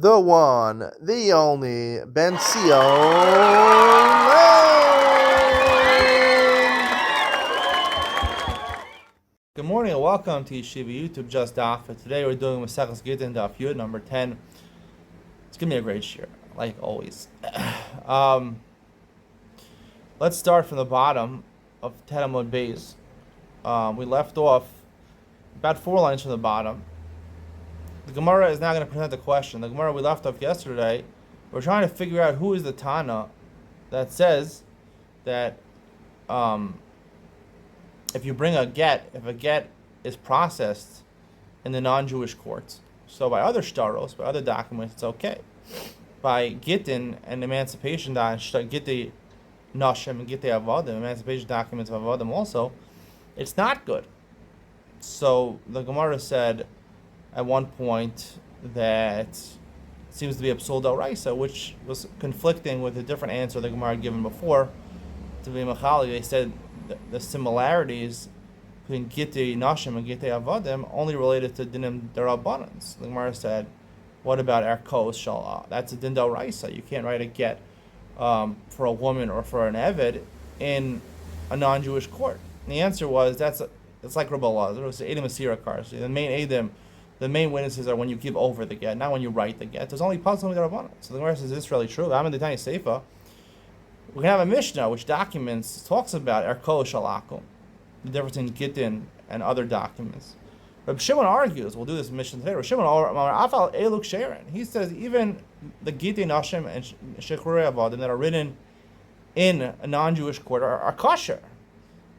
the one, the only, Ben Sion. Good morning and welcome to Yeshiva YouTube, Just Daf It. Today we're doing Daf It Gittin, Daf Yud, number 10. It's going to be a great shir, like always. Let's start from the bottom of Amud Beis. We left off about 4 lines from the bottom. The Gemara is now going to present the question. The Gemara we left off yesterday, we're trying to figure out who is the Tana that says that if you bring a get, if a get is processed in the non-Jewish courts, so by other shtaros, by other documents, it's okay. By Gittin and emancipation documents, Gitti Nashim and Gitti Avodim, emancipation documents of Avodim also, it's not good. So the Gemara said at one point that it seems to be a psul d'oraisa, which was conflicting with a different answer the Gemara had given before. To be machali, they said the similarities between Gittei Nashim and Gittei Avodim only related to dinim derabanans. The Gemara said, what about erkos shalah? That's a din d'oraisa. You can't write a get for a woman or for an eved in a non-Jewish court. And the answer was it's like Rabbi Lazar. It was Edom Asira Karsi. The main witnesses are when you give over the get, not when you write the get. There's only puzzle with the Rabbanan. So the Gemara says, is this really true? I'm in the Tanya Seifa. We can have a Mishnah which talks about Erko Shalakum, the difference in Gittin and other documents. Reb Shimon argues, we'll do this in Mishnah today. Reb Shimon, Afal Eluk Sharon. He says even the Gittei Nashim and Shechrei Avodim that are written in a non-Jewish court are kosher.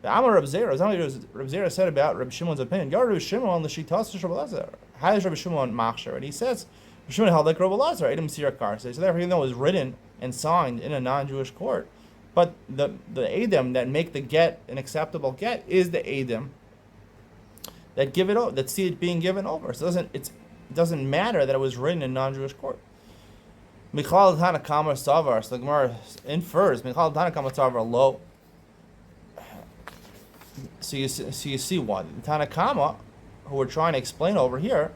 The Amar Reb Zera said about Reb Shimon's opinion, Yar Reb Shimon l'shitas Reb Lazar. How is Reb Shimon machshir? And he says, Reb Shimon held like Reb Lazar, Edom Sira Karsi. So therefore, even though it was written and signed in a non-Jewish court, but the Edom that make the get an acceptable get is the Edom that give it over, that see it being given over. So it doesn't matter that it was written in a non-Jewish court. Michal Tanakama Savar. So the Gemara infers Michal Tanakama Savar lo. So you see one. Tanakama, who we're trying to explain over here,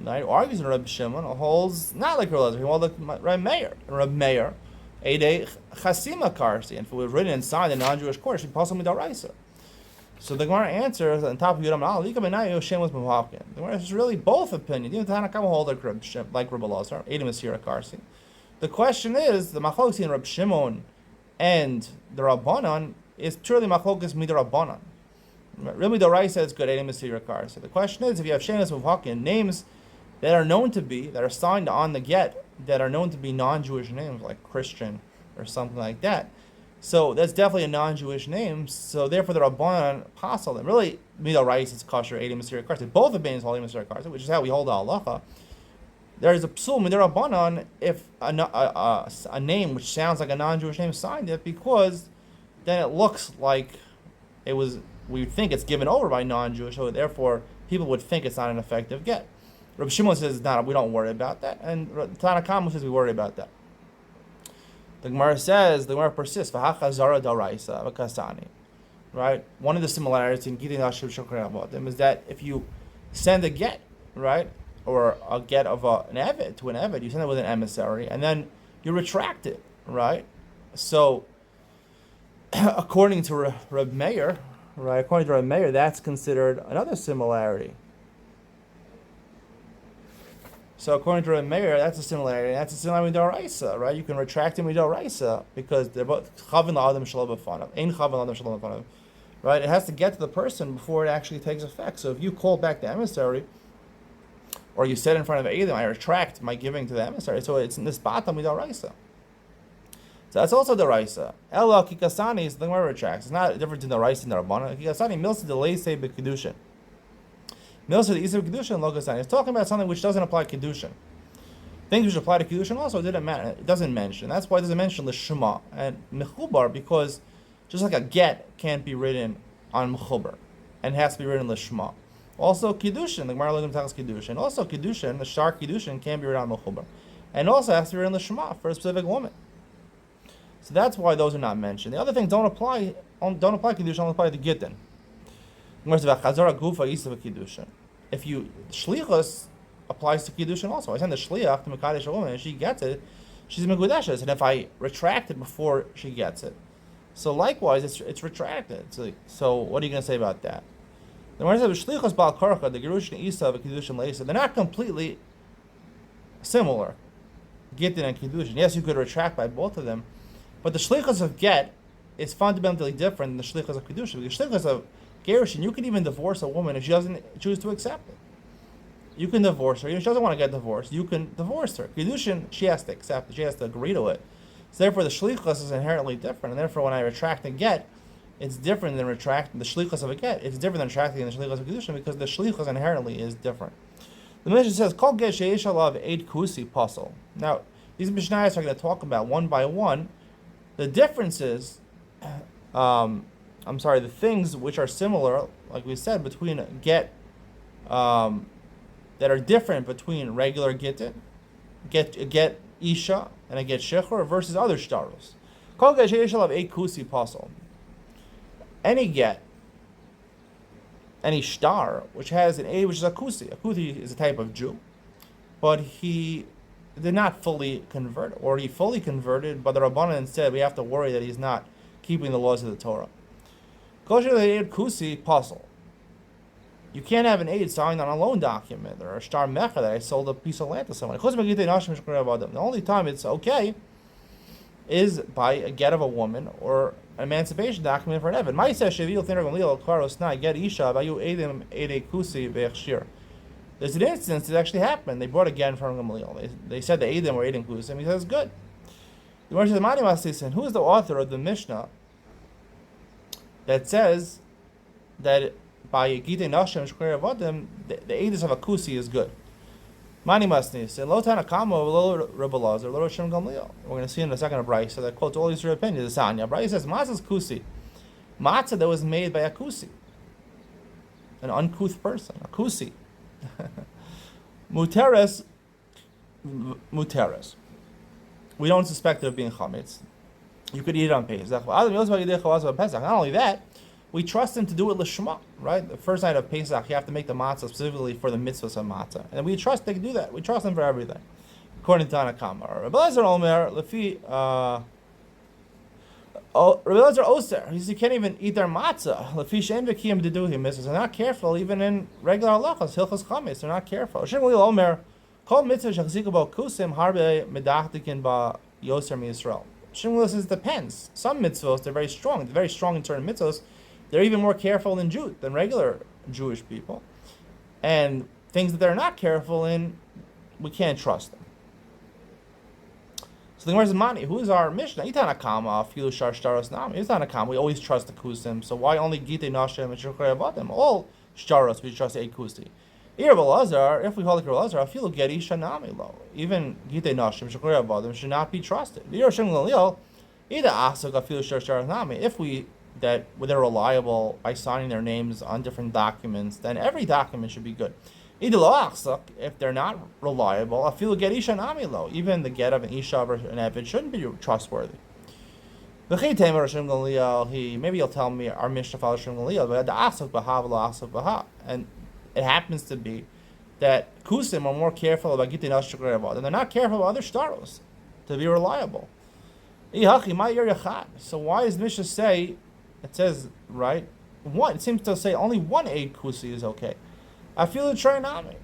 right, argues in Reb Shimon, holds not like Reb Lazar, he holds like Reb Meir. And Reb Meir, Eidei Chasima Karsi, and if it was written and signed in non-Jewish court, it should possibly be Daraisa. So the Gemara answers on top of Yudam Al, Shem was Mavavkin. The Gemara is really both opinions. Even Tanakama holds like Reb Lazar, Eidei Masira Karsi. The question is, the machlokes in Reb Shimon and the Rabbanan is purely machlokes midrabbanan. Really, the Raisa is good. So the question is, if you have shenas muvhakin, names that are known to be, that are signed on the get, that are known to be non-Jewish names, like Christian or something like that. So that's definitely a non-Jewish name. So therefore, the Rabbanan apostle, and really, Midah Raisa is kosher, Edim Masira Karsi. Both of opinions hold Masira Karsi, which is how we hold the halacha. There is a psul Midah Rabbanan if a name which sounds like a non-Jewish name signed it, because then it looks like it was. We would think it's given over by non-Jewish, so therefore people would think it's not an effective get. Rabbi Shimon says, "No, we don't worry about that," and Tanakama says we worry about that. The Gemara persists. V'hachazara daraisa v'kasani, right? One of the similarities in Gittei Nashim Shechrei Avodim is that if you send a get, right, or a get of an eved to an eved, you send it with an emissary, and then you retract it, right? So, according to Reb Meir. Right, according to Reb Meir, that's considered another similarity. So according to Reb Meir, that's a similarity. That's a similarity with Daraisa, right? You can retract them with Daraisa because they're both chavin la'adam shalom b'fanav, ein chavin la'adam shalom b'fanav, right? It has to get to the person before it actually takes effect. So if you call back the emissary, or you said in front of Edom, I retract my giving to the emissary, so it's in this bottom with Daraisa. So that's also the Raisa. Ella Kikasani is the Gemara retracts. It's not different in the Raisa and the Rabbana. Kikasani milsa the leisei b'kedushin. Milsa the isei b'kedushin lo Kikasani. It's talking about something which doesn't apply to kedushin. Things which apply to kedushin also didn't matter. It doesn't mention. That's why it doesn't mention l'shema and mechubar, because just like a get can't be written on mechubar and has to be written l'shema. Also kedushin, the Gemara looking at kedushin. Also kedushin, the shar kedushin can't be written on mechubar, and also has to be written l'shema for a specific woman. So that's why those are not mentioned. The other things don't apply kedushin, only apply to Gittin. If you shlichus applies to Kiddushin also. I send the Shliach to Mekadesh a woman and she gets it, she's Mekudeshes. And if I retract it before she gets it, so likewise, it's retracted. So what are you going to say about that? The Gemara says, Shlichus Bal Korcha, the Gerushin Isa, the Kiddushin Leisa, they're not completely similar. Gittin and Kiddushin. Yes, you could retract by both of them, but the Shlichus of Get is fundamentally different than the Shlichus of Kiddushin. Because Shlichus of Gerushin, you can even divorce a woman if she doesn't choose to accept it. You can divorce her. Even if she doesn't want to get divorced, you can divorce her. Kiddushin, she has to accept it. She has to agree to it. So therefore, the Shlichus is inherently different. And therefore, when I retract a Get, it's different than retracting the Shlichus of a Get. It's different than retracting the Shlichus of Kiddushin because the Shlichus inherently is different. The Mishnah says, Kol Get Sheish Alav Eid Kusi Pasal. Now, these Mishnayos are going to talk about one by one the differences, the things which are similar, like we said, between Get, that are different between regular Gittin, Get Isha, and a Get Shechor versus other Shtaros. Kol Get Sheish Alav Eid Kusi Pasal. Any Get, any Shtar, which has an A, which is a Kusi. A Kusi is a type of Jew, but he did not fully convert, or he fully converted, but the Rabbanan said we have to worry that he's not keeping the laws of the Torah. Kosher the Eid Kusi Puzzle. You can't have an aid signed on a loan document or a Shtar Mecha that I sold a piece of land to someone. The only time it's okay is by a get of a woman or an emancipation document for an Evan. There's an instance that actually happened. They brought a get from Gamliel. They said the Eidim were Eidim Kusim. He says, good. The Gemara says, who is the author of the Mishnah that says that by Gittin Nashim Shkir Avadim, the Eidus of a Kusi is good? Mani Masnis, and Lo Tanakama, Lo Rebelazar, Lo Shem Gamliel. We're going to see in a second a Bryce, so that quotes all these opinions. The Sanya. Bryce says, Matzah's Kusi. Matzah that was made by a Kusi. An uncouth person. A Kusi. Muteres. We don't suspect it of being chametz. You could eat it on Pesach. Not only that, we trust him to do it l'shma, right? The first night of Pesach, you have to make the matzah specifically for the mitzvahs of matzah, and we trust they can do that. We trust them for everything, according to Tanakama. Rabbi Elazar Omer, Lefi, Rabbi Elazar Oser, he says you can't even eat their matzah. Lefi she'en v'kiyim deduhim mitzvahs. They're not careful, even in regular halachas, hilchos chametz. They're not careful. Shem Lil Omer, kol mitzvah shachziku bo kusim harbe medachtikin ba yoser mi Yisrael. Shem Lil says it depends. Some mitzvahs they're very strong. They're very strong in certain mitzvahs. They're even more careful than regular Jewish people. And things that they're not careful in, we can't trust them. So the Gemara says, Mani, who is our Mishnah? Itanakama, Filu Shar Shtaros Nami. Itanakama, we always trust the Kusim. So why only Gittin Nashem and Shukray Avadim? All Shtaros, we trust a Kusi. If we hold the Rabbi Elazar, Filu Gedi Shanami Lo. Even Gittin Nashem, Shukray Avadim should not be trusted. If we that they're reliable by signing their names on different documents, then every document should be good. If they're not reliable, I feel get isha nami lo. Even the get of an isha or an evid shouldn't be trustworthy. Maybe you'll tell me our Mishnah follows Shem Gamliel, but and it happens to be that Kusim are more careful about Gittin Ashkar and they're not careful about other staros to be reliable. So why does Mishnah say? It says, right, one. It seems to say only one Eid Kusi is okay. I feel it's Trainami.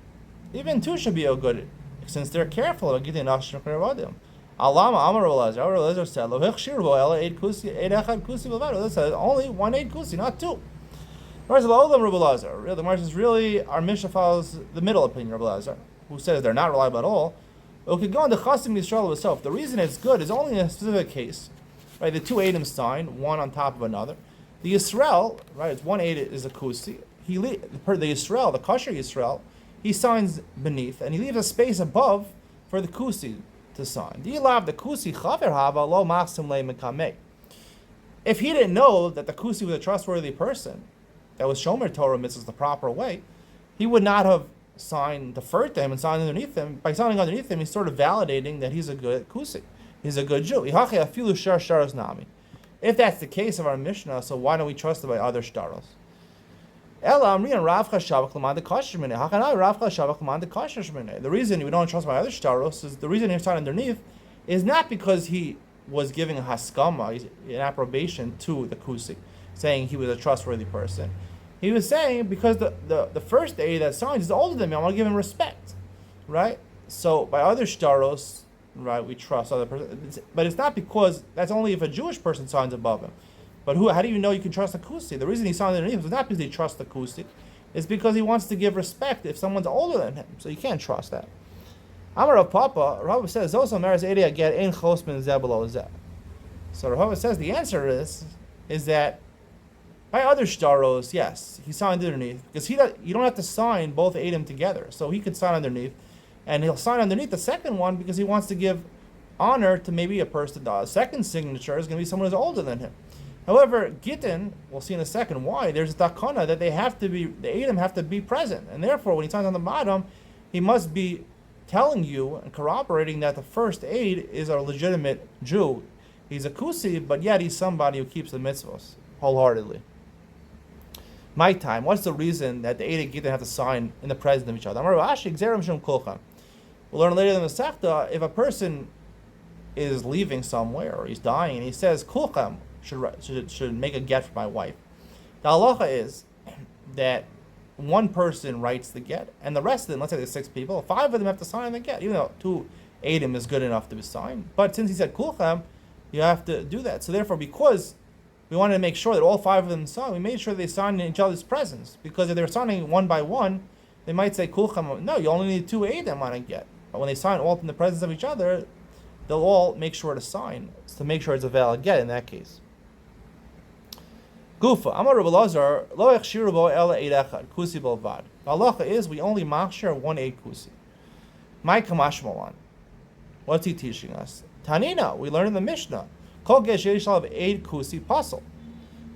Even two should be good, since they're careful about getting Nashim Kravadim. Alama Amar Elazar said, Lo Hechshirbo Ela Eid Kusi, Eid Echad Kusi Bavado. That says only one Eid Kusi, not two. The Gemara says, really, our Mishnah follows the middle opinion of Elazar, who says they're not reliable at all. It could go on the Chasim Yisrael itself. The reason it's good is only in a specific case. Right, the two Eidim sign, one on top of another. The Yisrael, right, it's one Eid is a Kusi. The Yisrael, the kosher Yisrael, he signs beneath, and he leaves a space above for the Kusi to sign. The Kusi chaver hava lo masim le mekamei. If he didn't know that the Kusi was a trustworthy person, that was Shomer Torah mitzvahs the proper way, he would not have deferred to him and signed underneath him. By signing underneath him, he's sort of validating that he's a good Kusi. He's a good Jew. If that's the case of our Mishnah, so why don't we trust it by other shtaros? Ela Amri and Rav Chashavak Lamad the Kasher Mineh. How can I Rav Chashavak Lamad the Kasher Mineh? The reason we don't trust my other shtaros is the reason he signed underneath is not because he was giving a haskama, an approbation to the kusi, saying he was a trustworthy person. He was saying because the first aid that signed is older than me, I want to give him respect, right? So by other shtaros, right, we trust other person, but it's not because that's only if a Jewish person signs above him. But how do you know you can trust the kusi? The reason he signed underneath is not because he trusts the kusi, it's because he wants to give respect if someone's older than him. So you can't trust that. Amar Rav Papa, Rav says, "Also maris area get in chosmin zebelo zeh." So Rav says the answer is that by other shtaros, yes, he signed underneath because you don't have to sign both Eidim together. So he could sign underneath, and he'll sign underneath the second one because he wants to give honor to maybe a person. The second signature is going to be someone who's older than him. However, Gittin, we'll see in a second why, there's a takana that the Eidim have to be present. And therefore, when he signs on the bottom, he must be telling you and corroborating that the first aid is a legitimate Jew. He's a kusi, but yet he's somebody who keeps the mitzvos wholeheartedly. My time, what's the reason that the Eid Gittin have to sign in the presence of each other? We'll learn later in the Sechta, if a person is leaving somewhere or he's dying and he says, Kulchem, should make a get for my wife. The halacha is that one person writes the get, and the rest of them, let's say there's 6 people, 5 of them have to sign the get, even though 2 Eidim is good enough to be signed. But since he said kulchem, you have to do that. So therefore, because we wanted to make sure that all 5 of them signed, we made sure they signed in each other's presence. Because if they were signing one by one, they might say kulchem. No, you only need 2 Eidim on a get. But when they sign all in the presence of each other, they'll all make sure to sign to make sure it's a valid get in that case. Gufa, Amar Rabbi Lazar, lo echshiru bo ela eid echad, kusi bolvad. The halacha is we only machshir 1 eid kusi. My kamashmalan. What's he teaching us? Tanina, we learn in the Mishnah. Kol gesh yishal of eid kusi pasal.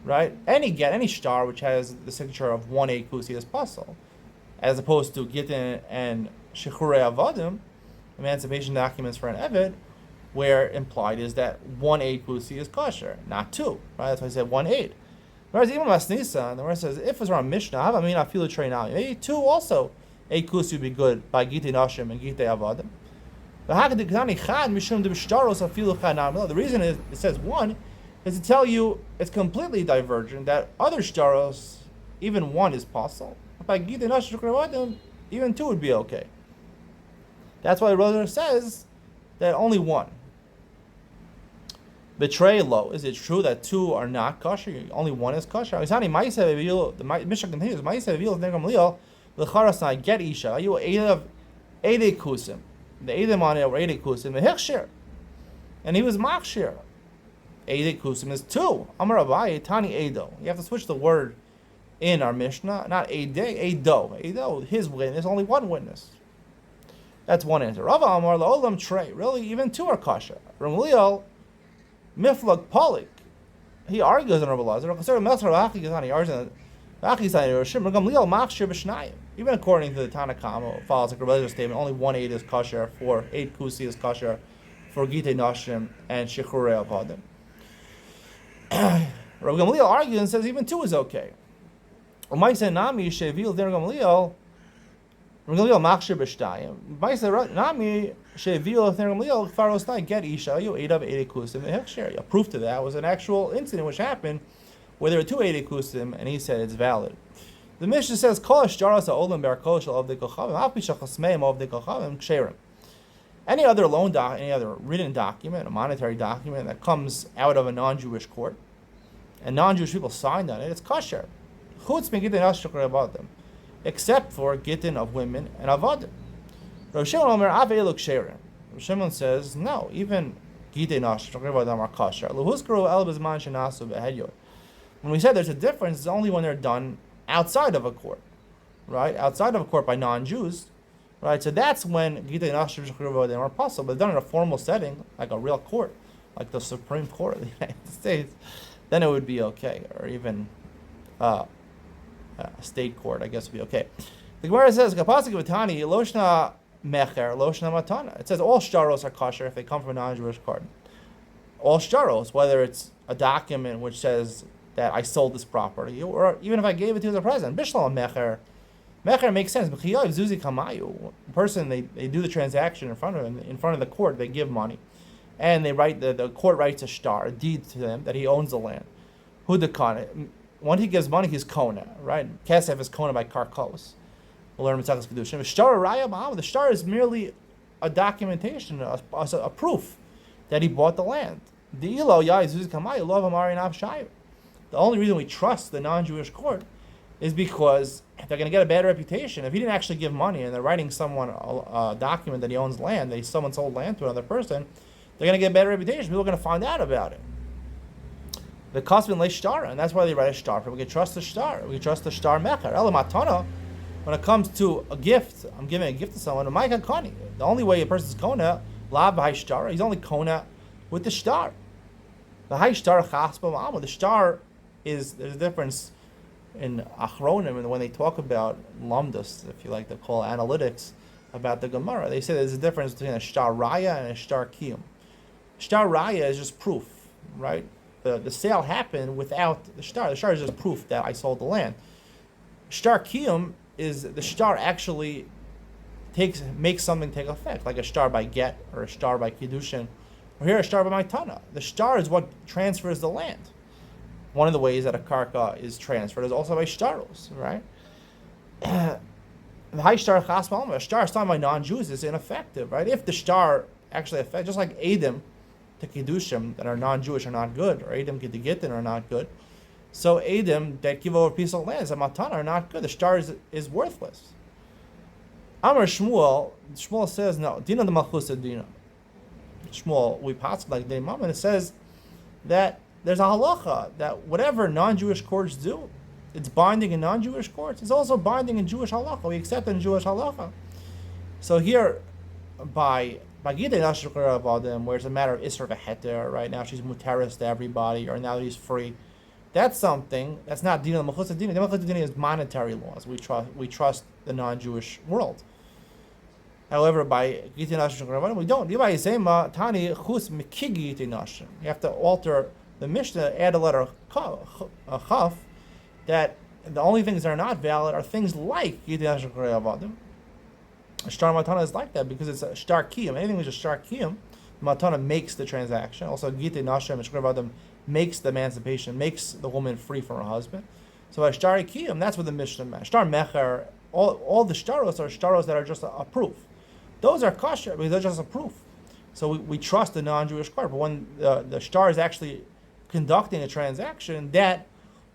Right? Any get, any shtar which has the signature of 1 eid kusi is pasal. As opposed to Gittin and Shechure Avadim, emancipation documents for an Eved, where implied is that 1 eid kusi is kosher, not 2. Right? That's why I said 1 eid. Whereas even Masnisa, the word says, if it's around Mishnah, I mean, I feel a train out. Maybe 2 also, a kusi would be good by Gitei Nashim and Gitei Avadim. The reason is it says 1 is to tell you it's completely divergent that other shtaros, even 1 is possible. By Gitei Nashim Avadim, even 2 would be okay. That's why the Roser says that only 1. Betray low. Is it true that 2 are not kosher? Only 1 is kosher. The Mishnah continues. The get isha. You of 80 kusim. The edim on it were 80 kusim. The hechshir, and he was machshir. 80 kusim is 2. Amar Abaye tani edo. You have to switch the word in our Mishnah. Not ede, edo. Edo. His witness. Only 1 witness. That's one answer. Rava Amar laolam trey. Really, even 2 are kosher. Ramliel. Miflag Polik, he argues in Rabbi Lazar. Even according to the Tanakama, follows like Rabbi Lazar's statement, only 1 eid is kosher, for 8 kusi is kosher, for Gitei Nashim and Shechure Avadim. Rabbi Gamliel argues and says even 2 is okay. Gamliel machshir b'shtayim. Ma'aser nami she'evil Gamliel farosnai get isha you 8 of 80 kusim hechsher. A proof to that was an actual incident which happened where there were 2 80 kusim and he said it's valid. The Mishnah says kol shtaros ha'olam berkoshel of the kochavim api shachasmeim of the kochavim ksherim. Any other any other written document, a monetary document that comes out of a non-Jewish court, and non-Jewish people signed on it, it's kosher. Chutz min gittin ashukar about them. Except for Gittin of women and Avadim. Rav Shimon Omer Avei Ksherim. Rav Shimon says, no, even Gittin Avadim are kosher. When we said there's a difference, it's only when they're done outside of a court, right? Outside of a court by non-Jews, right? So that's when Gittin Avadim are possible. But done in a formal setting, like a real court, like the Supreme Court of the United States, then it would be okay, or even state court, I guess would be okay. The Gemara says, "Kapasik v'tani loshna mecher loshna matana." It says all shtaros are kosher if they come from a non-Jewish court. All shtaros, whether it's a document which says that I sold this property, or even if I gave it to you as a present. Bishlam mecher. Mecher makes sense. The person, they do the transaction in front of the court, they give money. And they write the court writes a shtar, a deed to them that he owns the land. Hudakana. When he gives money, he's kona, right? Kesef is kona by karkos. We'll learn Mitzvahs Kedushin. The shtar is merely a documentation, a proof that he bought the land. The only reason we trust the non-Jewish court is because they're going to get a bad reputation. If he didn't actually give money and they're writing someone a document that he owns land, that someone sold land to another person, they're going to get a bad reputation. People are going to find out about it. The custom le shtar, and that's why they write a shtar. We can trust the shtar. We can trust the shtar mecher. Elamatana, when it comes to a gift, I'm giving a gift to someone. The only way a person's kona, la b'hai shtar, he's only kona with the shtar. The high shtar chaspa ma'ama. The shtar there's a difference in achronim, and when they talk about lamdus, if you like to call analytics about the Gemara, they say there's a difference between a shtar raya and a shtar kiyum. Shtar raya is just proof, right? The sale happened without the shtar. The shtar is just proof that I sold the land. Shtar kiyum is the shtar actually makes something take effect, like a shtar by get or a shtar by kiddushin, or here a shtar by maitana. The shtar is what transfers the land. One of the ways that a karka is transferred is also by shtaros, right? The high shtar chas ma'alma, a shtar signed by non-Jews is ineffective, right? If the shtar actually affects, just like edim to kiddushim that are non-Jewish are not good, or edim to gittin are not good, so edim that give over a piece of land as a matana are not good. The shtar is worthless. Amar Shmuel says no. Dina the malchus dina. Shmuel, we pass like the imam, and it says that there's a halacha that whatever non-Jewish courts do, it's binding in non-Jewish courts. It's also binding in Jewish halacha. We accept in Jewish halacha. So here, by Gittin Ashukar Avadim, where it's a matter of Isra v'Heter, right now she's mutaris to everybody, or now that he's free, that's something that's not Dina Mechutz Dina. The Mechutz Dina is monetary laws. We trust the non-Jewish world. However, by Gittin Ashukar Avadim, we don't. You have to alter the Mishnah, add a letter chaf, that the only things that are not valid are things like Gittin Ashukar Avadim. Shtar matana is like that because it's a shtar kiyum. Anything which is shtar kiyum, matana makes the transaction. Also, Gittin Hashem and makes the emancipation, makes the woman free from her husband. So by shtar kiyum, that's what the Mishnah meant. Shtar mecher, all the shtaros are shtaros that are just a proof. Those are kosher because they're just a proof. So we trust the non-Jewish court. But when the shtar is actually conducting a transaction, that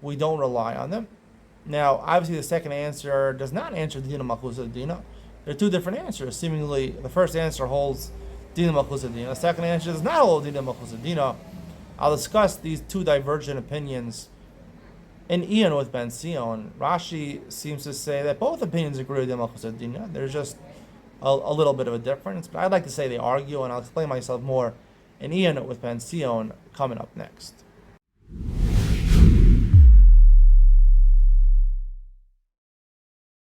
we don't rely on them. Now, obviously, the second answer does not answer the Dina Malchus Dina. There are two different answers. Seemingly, the first answer holds Dina Malchus Dina. The second answer does not hold Dina Malchus Dina. I'll discuss these two divergent opinions in Ian with Ben Sion. Rashi seems to say that both opinions agree with Dina Malchus Dina. There's just a little bit of a difference, but I'd like to say they argue, and I'll explain myself more in Ian with Ben Sion coming up next.